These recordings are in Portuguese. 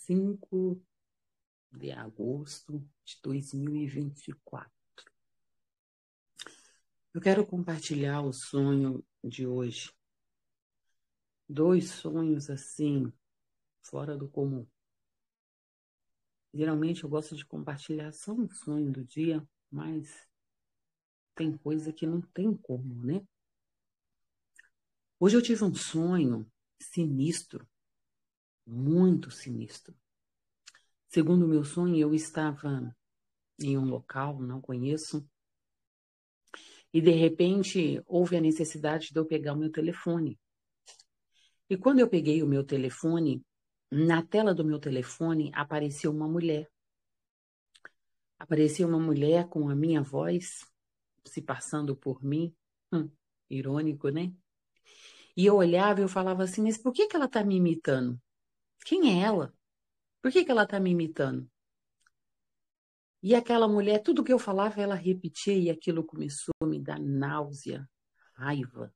5 de agosto de 2024. Eu quero compartilhar o sonho de hoje. 2 sonhos assim, fora do comum. Geralmente eu gosto de compartilhar só um sonho do dia, mas tem coisa que não tem como, né? Hoje eu tive um sonho sinistro, muito sinistro. Segundo o meu sonho, eu estava em um local, não conheço, e de repente houve a necessidade de eu pegar o meu telefone. E quando eu peguei o meu telefone, na tela do meu telefone apareceu uma mulher. Apareceu uma mulher com a minha voz se passando por mim. Irônico, né? E eu olhava e eu falava assim, mas por que ela está me imitando? Quem é ela? Por que ela está me imitando? E aquela mulher, tudo que eu falava, ela repetia e aquilo começou a me dar náusea, raiva.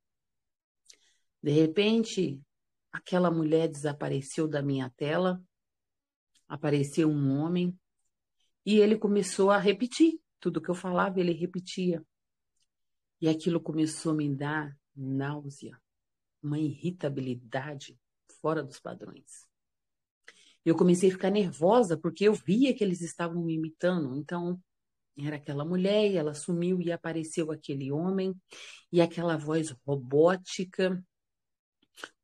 De repente, aquela mulher desapareceu da minha tela, apareceu um homem e ele começou a repetir. Tudo que eu falava, ele repetia. E aquilo começou a me dar náusea, uma irritabilidade fora dos padrões. Eu comecei a ficar nervosa porque eu via que eles estavam me imitando. Então, era aquela mulher e ela sumiu e apareceu aquele homem e aquela voz robótica.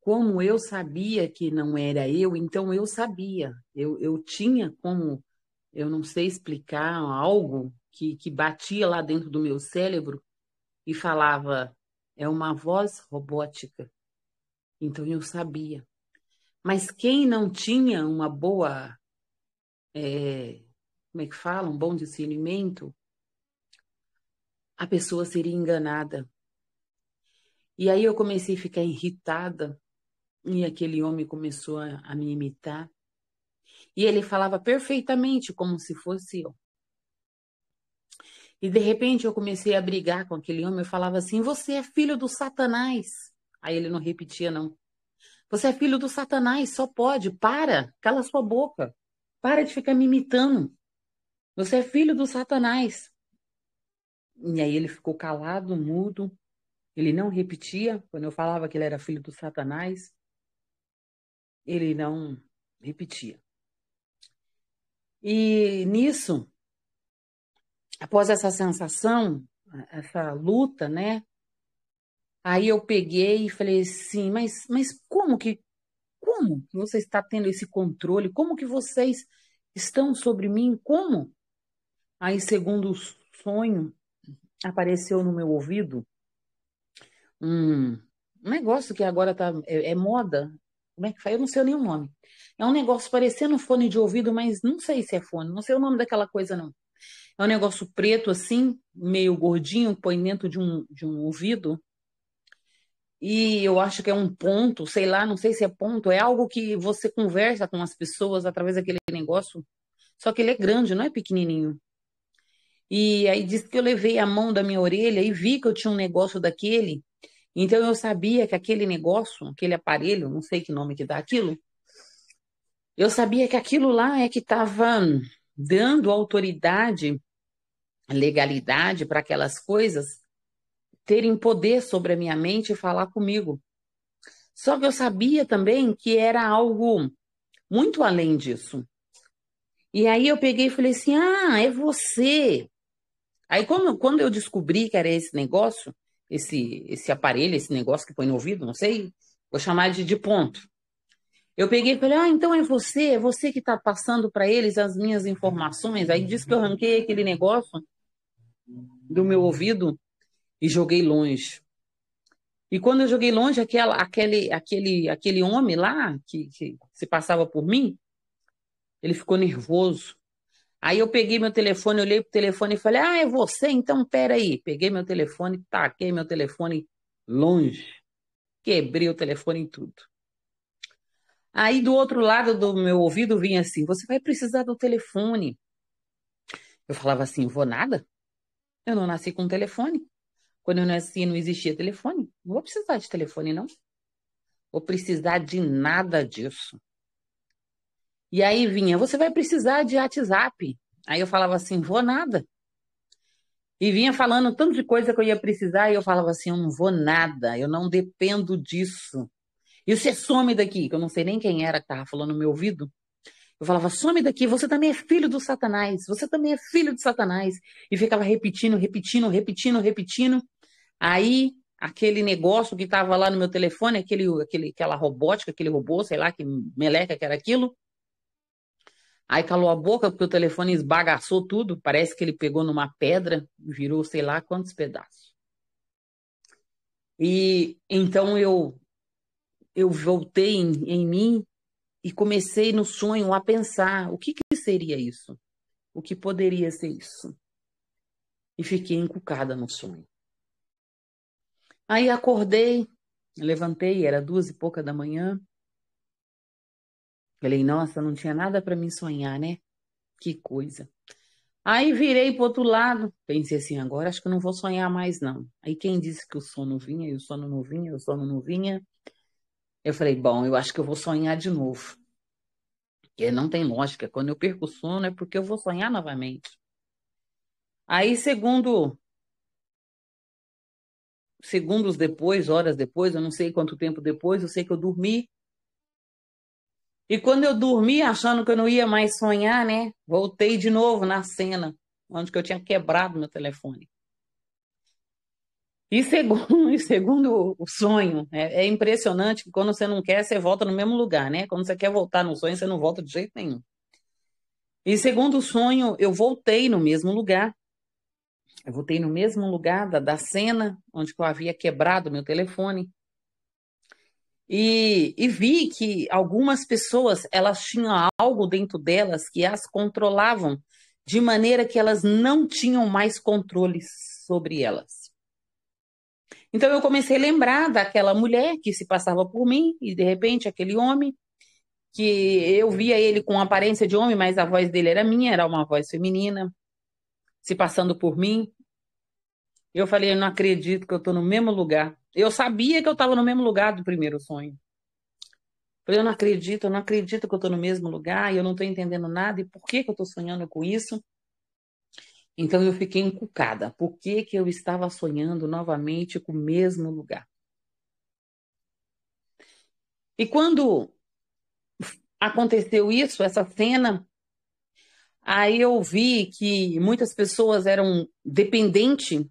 Como eu sabia que não era eu, então eu sabia. Eu tinha como, eu não sei explicar, algo que batia lá dentro do meu cérebro e falava, é uma voz robótica. Então eu sabia. Mas quem não tinha uma boa, como é que fala? Um bom discernimento, a pessoa seria enganada. E aí eu comecei a ficar irritada e aquele homem começou a me imitar. E ele falava perfeitamente como se fosse eu. E de repente eu comecei a brigar com aquele homem. Eu falava assim, você é filho do Satanás. Aí ele não repetia, não. Você é filho do Satanás, só pode. Para, cala sua boca. Para de ficar me imitando. Você é filho do Satanás. E aí ele ficou calado, mudo. Ele não repetia. Quando eu falava que ele era filho do Satanás, ele não repetia. E nisso, após essa sensação, essa luta, né? Aí eu peguei e falei assim, mas como que você está tendo esse controle? Como que vocês estão sobre mim? Como? Aí, segundo o sonho, apareceu no meu ouvido um negócio que agora é moda. Como é que faz? Eu não sei nem o nome. É um negócio parecendo um fone de ouvido, mas não sei se é fone, não sei o nome daquela coisa, não. É um negócio preto assim, meio gordinho, põe dentro de um ouvido. E eu acho que é um ponto, sei lá, não sei se é ponto, é algo que você conversa com as pessoas através daquele negócio. Só que ele é grande, não é pequenininho. E aí disse que eu levei a mão da minha orelha e vi que eu tinha um negócio daquele. Então eu sabia que aquele negócio, aquele aparelho, não sei que nome que dá aquilo, eu sabia que aquilo lá é que estava dando autoridade, legalidade para aquelas coisas terem poder sobre a minha mente e falar comigo. Só que eu sabia também que era algo muito além disso. E aí eu peguei e falei assim: ah, é você. Aí quando eu descobri que era esse negócio, esse aparelho, esse negócio que põe no ouvido, não sei, vou chamar de ponto. Eu peguei e falei: ah, então é você que está passando para eles as minhas informações. Aí disse que eu arranquei aquele negócio do meu ouvido e joguei longe. E quando eu joguei longe, aquele homem lá que se passava por mim, ele ficou nervoso. Aí eu peguei meu telefone, olhei pro telefone e falei, ah, é você? Então peraí. Peguei meu telefone, taquei meu telefone longe. Quebrei o telefone em tudo. Aí do outro lado do meu ouvido vinha assim, você vai precisar do telefone. Eu falava assim, vou nada? Eu não nasci com telefone. Quando eu nasci não existia telefone. Não vou precisar de telefone, não. Vou precisar de nada disso. E aí vinha, você vai precisar de WhatsApp. Aí eu falava assim, vou nada. E vinha falando tanto de coisa que eu ia precisar, e eu falava assim, eu não vou nada, eu não dependo disso. E você some daqui, que eu não sei nem quem era que estava falando no meu ouvido. Eu falava, some daqui, você também é filho do Satanás, você também é filho de Satanás. E ficava repetindo, repetindo, repetindo, repetindo. Aí, aquele negócio que estava lá no meu telefone, aquela robótica, aquele robô, sei lá, que meleca que era aquilo. Aí calou a boca porque o telefone esbagaçou tudo. Parece que ele pegou numa pedra e virou sei lá quantos pedaços. E então eu voltei em mim e comecei no sonho a pensar o que seria isso? O que poderia ser isso? E fiquei encucada no sonho. Aí acordei, levantei, era 2h e pouca da manhã. Falei, nossa, não tinha nada para mim sonhar, né? Que coisa. Aí virei para outro lado, pensei assim, agora acho que eu não vou sonhar mais, não. Aí quem disse que o sono vinha, e o sono não vinha, e o sono não vinha? Eu falei, bom, eu acho que eu vou sonhar de novo. Porque não tem lógica, quando eu perco o sono é porque eu vou sonhar novamente. Aí, segundos depois, horas depois, eu não sei quanto tempo depois, eu sei que eu dormi. E quando eu dormi, achando que eu não ia mais sonhar, né? Voltei de novo na cena, onde que eu tinha quebrado meu telefone. E segundo o sonho, é impressionante que quando você não quer, você volta no mesmo lugar, né? Quando você quer voltar no sonho, você não volta de jeito nenhum. E segundo o sonho, eu voltei no mesmo lugar. Eu voltei no mesmo lugar da cena onde que eu havia quebrado meu telefone. E vi que algumas pessoas, elas tinham algo dentro delas que as controlavam, de maneira que elas não tinham mais controle sobre elas. Então eu comecei a lembrar daquela mulher que se passava por mim, e de repente aquele homem, que eu via ele com aparência de homem, mas a voz dele era minha, era uma voz feminina, se passando por mim. Eu falei, eu não acredito que eu estou no mesmo lugar. Eu sabia que eu estava no mesmo lugar do primeiro sonho. Falei, eu não acredito que eu estou no mesmo lugar e eu não estou entendendo nada. E por que que eu estou sonhando com isso? Então eu fiquei encucada. Por que que eu estava sonhando novamente com o mesmo lugar? E quando aconteceu isso, essa cena, aí eu vi que muitas pessoas eram dependentes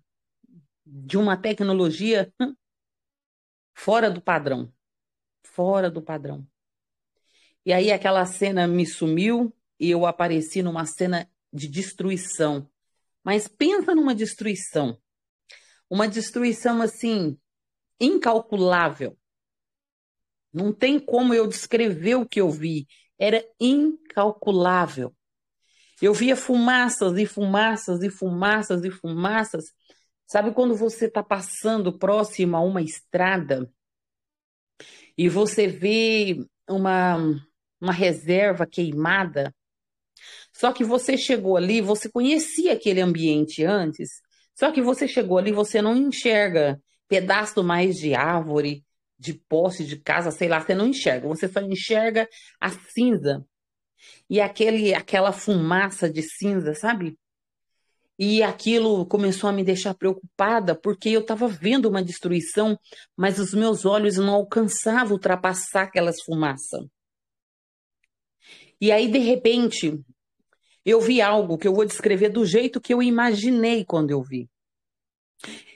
de uma tecnologia fora do padrão. Fora do padrão. E aí aquela cena me sumiu e eu apareci numa cena de destruição. Mas pensa numa destruição. Uma destruição assim, incalculável. Não tem como eu descrever o que eu vi. Era incalculável. Eu via fumaças e fumaças e fumaças e fumaças. Sabe quando você está passando próximo a uma estrada e você vê uma reserva queimada? Só que você chegou ali, você conhecia aquele ambiente antes, só que você chegou ali, você não enxerga pedaço mais de árvore, de poste, de casa, sei lá, você não enxerga, você só enxerga a cinza e aquela fumaça de cinza, sabe? E aquilo começou a me deixar preocupada, porque eu estava vendo uma destruição, mas os meus olhos não alcançavam ultrapassar aquelas fumaças. E aí, de repente, eu vi algo que eu vou descrever do jeito que eu imaginei quando eu vi.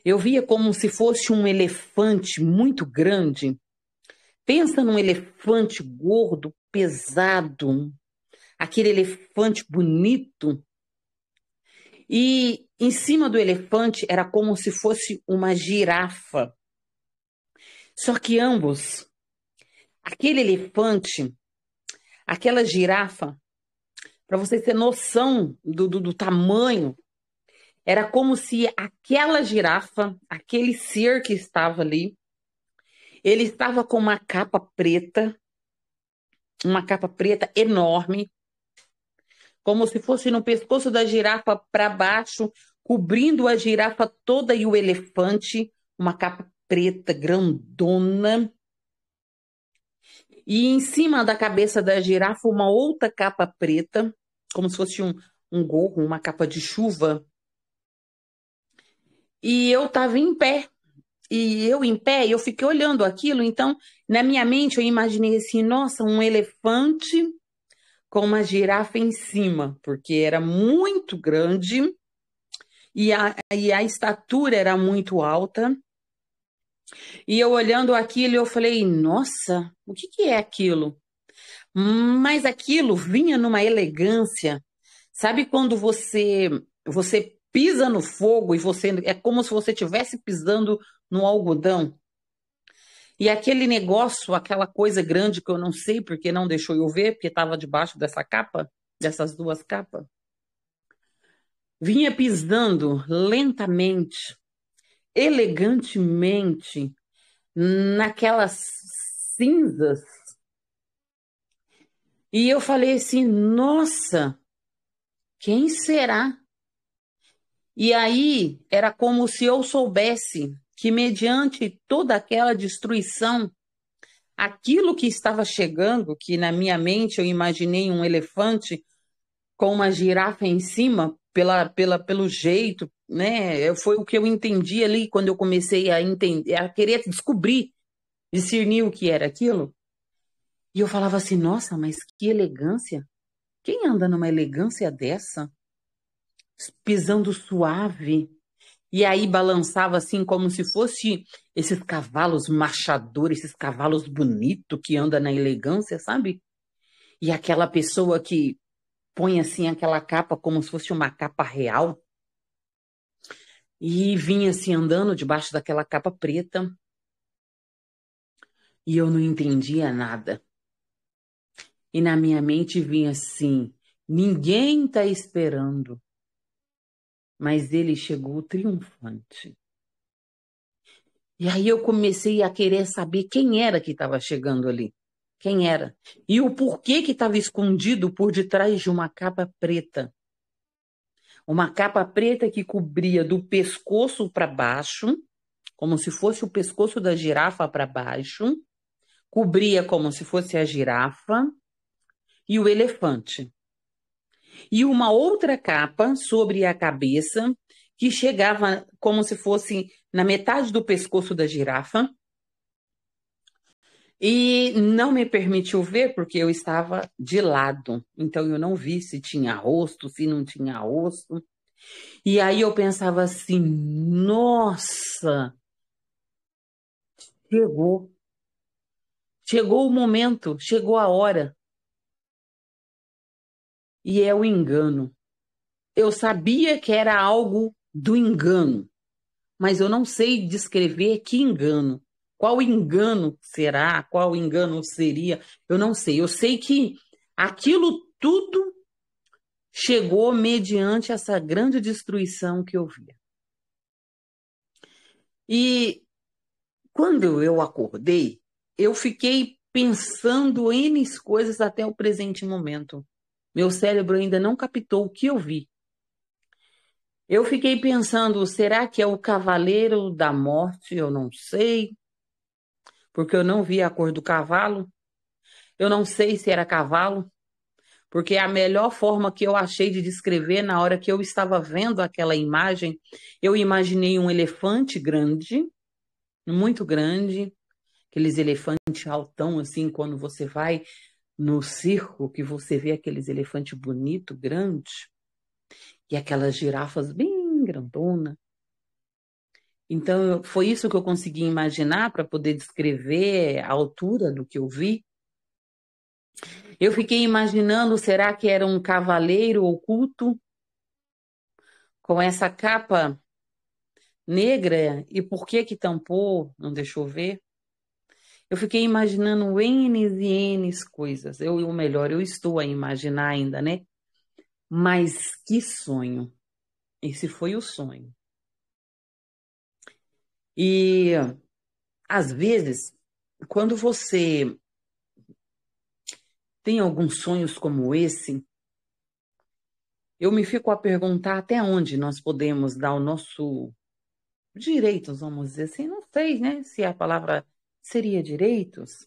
Eu via como se fosse um elefante muito grande. Pensa num elefante gordo, pesado, aquele elefante bonito. E em cima do elefante era como se fosse uma girafa. Só que ambos, aquele elefante, aquela girafa, para você ter noção do tamanho, era como se aquela girafa, aquele ser que estava ali, ele estava com uma capa preta enorme, como se fosse no pescoço da girafa para baixo, cobrindo a girafa toda e o elefante, uma capa preta grandona. E em cima da cabeça da girafa, uma outra capa preta, como se fosse um gorro, uma capa de chuva. E eu estava em pé. E eu em pé, eu fiquei olhando aquilo. Então, na minha mente, eu imaginei assim: nossa, um elefante com uma girafa em cima, porque era muito grande e a estatura era muito alta. E eu olhando aquilo, eu falei: nossa, o que que é aquilo? Mas aquilo vinha numa elegância. Sabe quando você pisa no fogo e você é como se você estivesse pisando no algodão? E aquele negócio, aquela coisa grande que eu não sei porque não deixou eu ver, porque estava debaixo dessa capa, dessas duas capas, vinha pisando lentamente, elegantemente, naquelas cinzas. E eu falei assim: nossa, quem será? E aí era como se eu soubesse que, mediante toda aquela destruição, aquilo que estava chegando, que na minha mente eu imaginei um elefante com uma girafa em cima, pelo jeito, né? Foi o que eu entendi ali quando eu comecei a entender, a querer descobrir, discernir o que era aquilo. E eu falava assim: nossa, mas que elegância! Quem anda numa elegância dessa? Pisando suave. E aí balançava assim como se fosse esses cavalos machadores, esses cavalos bonitos que anda na elegância, sabe? E aquela pessoa que põe assim aquela capa como se fosse uma capa real e vinha assim andando debaixo daquela capa preta e eu não entendia nada. E na minha mente vinha assim: ninguém está esperando, mas ele chegou triunfante. E aí eu comecei a querer saber quem era que estava chegando ali. Quem era? E o porquê que estava escondido por detrás de uma capa preta. Uma capa preta que cobria do pescoço para baixo, como se fosse o pescoço da girafa para baixo, cobria como se fosse a girafa e o elefante. E uma outra capa sobre a cabeça que chegava como se fosse na metade do pescoço da girafa. E não me permitiu ver porque eu estava de lado. Então eu não vi se tinha rosto, se não tinha rosto. E aí eu pensava assim: nossa, chegou. Chegou o momento, chegou a hora. E é o engano. Eu sabia que era algo do engano, mas eu não sei descrever que engano. Qual engano será? Qual engano seria? Eu não sei. Eu sei que aquilo tudo chegou mediante essa grande destruição que eu via. E quando eu acordei, eu fiquei pensando em coisas até o presente momento. Meu cérebro ainda não captou o que eu vi. Eu fiquei pensando, será que é o Cavaleiro da Morte? Eu não sei, porque eu não vi a cor do cavalo. Eu não sei se era cavalo, porque a melhor forma que eu achei de descrever na hora que eu estava vendo aquela imagem, eu imaginei um elefante grande, muito grande, aqueles elefantes altão assim, quando você vai no circo, que você vê aqueles elefantes bonito, grande, e aquelas girafas bem grandona. Então, foi isso que eu consegui imaginar para poder descrever a altura do que eu vi. Eu fiquei imaginando, será que era um cavaleiro oculto com essa capa negra? E por que que tampou? Não deixou ver? Eu fiquei imaginando N e N coisas. Ou melhor, eu estou a imaginar ainda, né? Mas que sonho. Esse foi o sonho. E às vezes, quando você tem alguns sonhos como esse, eu me fico a perguntar até onde nós podemos dar o nosso direitos, vamos dizer assim. Não sei, né, se a palavra seria direitos,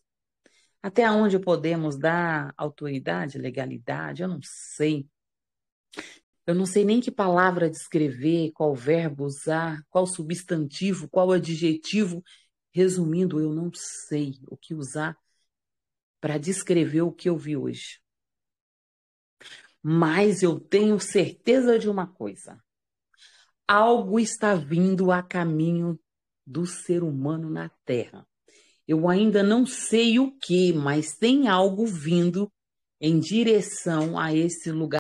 Até onde podemos dar autoridade, legalidade? Eu não sei. Eu não sei nem que palavra descrever, qual verbo usar, qual substantivo, qual adjetivo. Resumindo, eu não sei o que usar para descrever o que eu vi hoje. Mas eu tenho certeza de uma coisa: algo está vindo a caminho do ser humano na Terra. Eu ainda não sei o que, mas tem algo vindo em direção a esse lugar.